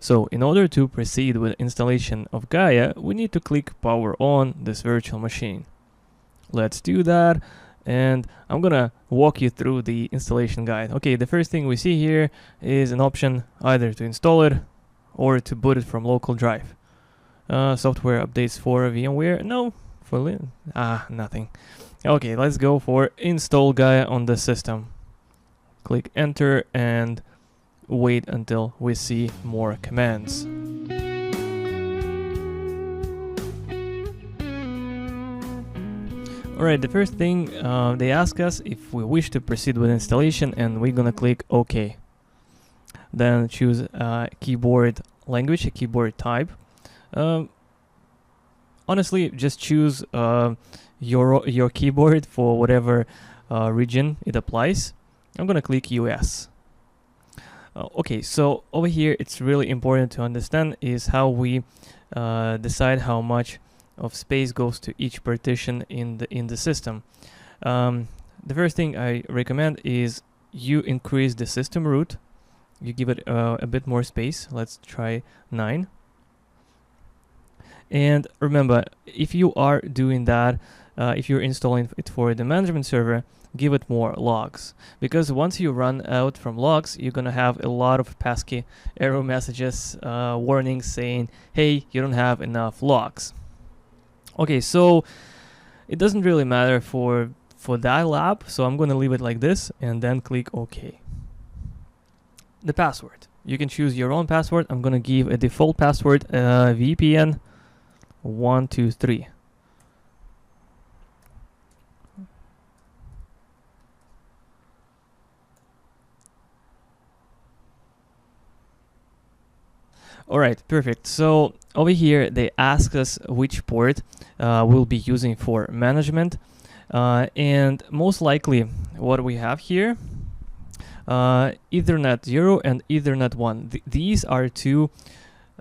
So in order to proceed with installation of Gaia, we need to click power on this virtual machine. Let's do that, and I'm gonna walk you through the installation guide. Okay, the first thing we see here is an option either to install it or to boot it from local drive. Software updates for VMware, no, for nothing. Okay, let's go for install Gaia on the system. Click enter and wait until we see more commands. Alright, the first thing they ask us if we wish to proceed with installation, and we're gonna click OK. Then choose a keyboard language, a keyboard type. Honestly, just choose your keyboard for whatever region it applies. I'm gonna click US. Okay, so over here it's really important to understand is how we decide how much of space goes to each partition in the system. The first thing I recommend is you increase the system root. You give it a bit more space. Let's try 9. And remember, if you are doing that, if you're installing it for the management server, give it more logs, because once you run out from logs, you're gonna have a lot of pesky error messages, warnings saying, hey, you don't have enough logs. Okay, so it doesn't really matter for that lab, so I'm gonna leave it like this and then click OK. The password, you can choose your own password. I'm gonna give a default password, VPN 123. Alright, perfect. So over here they ask us which port we'll be using for management, and most likely what we have here, Ethernet 0 and Ethernet 1. These are two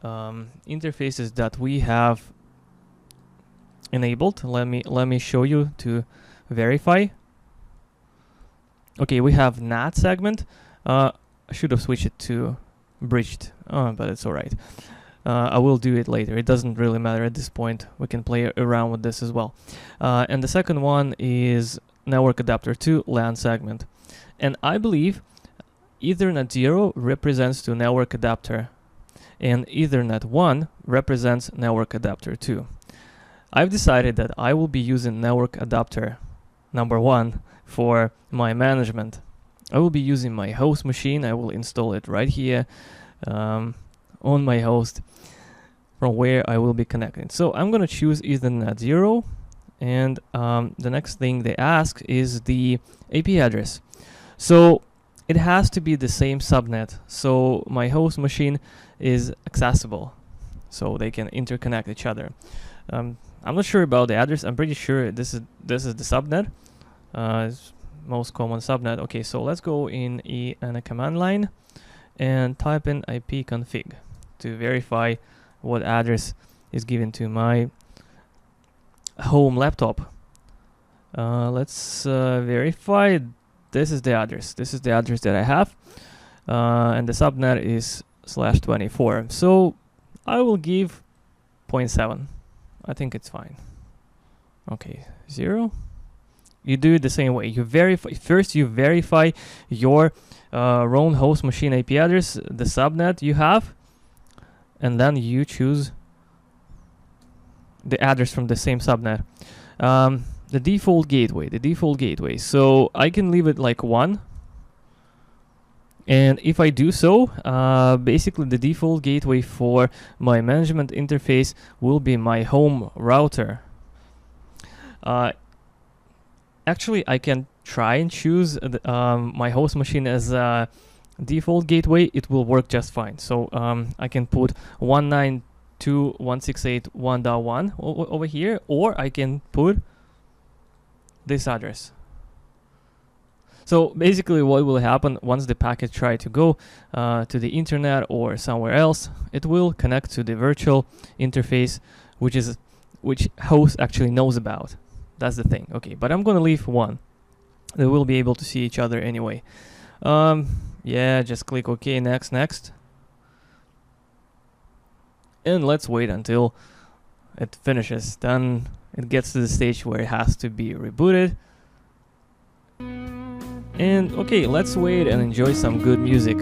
interfaces that we have enabled. Let me show you to verify. Okay, we have NAT segment. I should have switched it to bridged, but it's alright. I will do it later. It doesn't really matter at this point. We can play around with this as well. And the second one is network adapter 2 LAN segment. And I believe Ethernet 0 represents to network adapter, and Ethernet 1 represents network adapter 2. I've decided that I will be using network adapter number 1 for my management. I will be using my host machine. I will install it right here on my host from where I will be connecting. So I'm going to choose Ethernet 0, and the next thing they ask is the IP address. So it has to be the same subnet, so my host machine is accessible, so they can interconnect each other. I'm not sure about the address. I'm pretty sure this is the subnet. It's most common subnet. Okay, so let's go in a command line and type in ipconfig to verify what address is given to my home laptop. Let's verify. This is the address. This is the address that I have, and the subnet is /24. So I will give 0.7. I think it's fine. Okay, 0. You do it the same way. You verify first. You verify your own host machine IP address, the subnet you have, and then you choose the address from the same subnet. The default gateway. So I can leave it like 1. And if I do so, basically the default gateway for my management interface will be my home router. Actually, I can try and choose my host machine as a default gateway. It will work just fine. So I can put 192.168.1.1 over here, or I can put this address. So basically what will happen once the packet try to go to the internet or somewhere else, it will connect to the virtual interface, which host actually knows about. That's the thing. Okay, but I'm gonna leave 1. They will be able to see each other anyway. Yeah, just click OK, next. and let's wait until it finishes. Then it gets to the stage where it has to be rebooted. And okay, let's wait and enjoy some good music.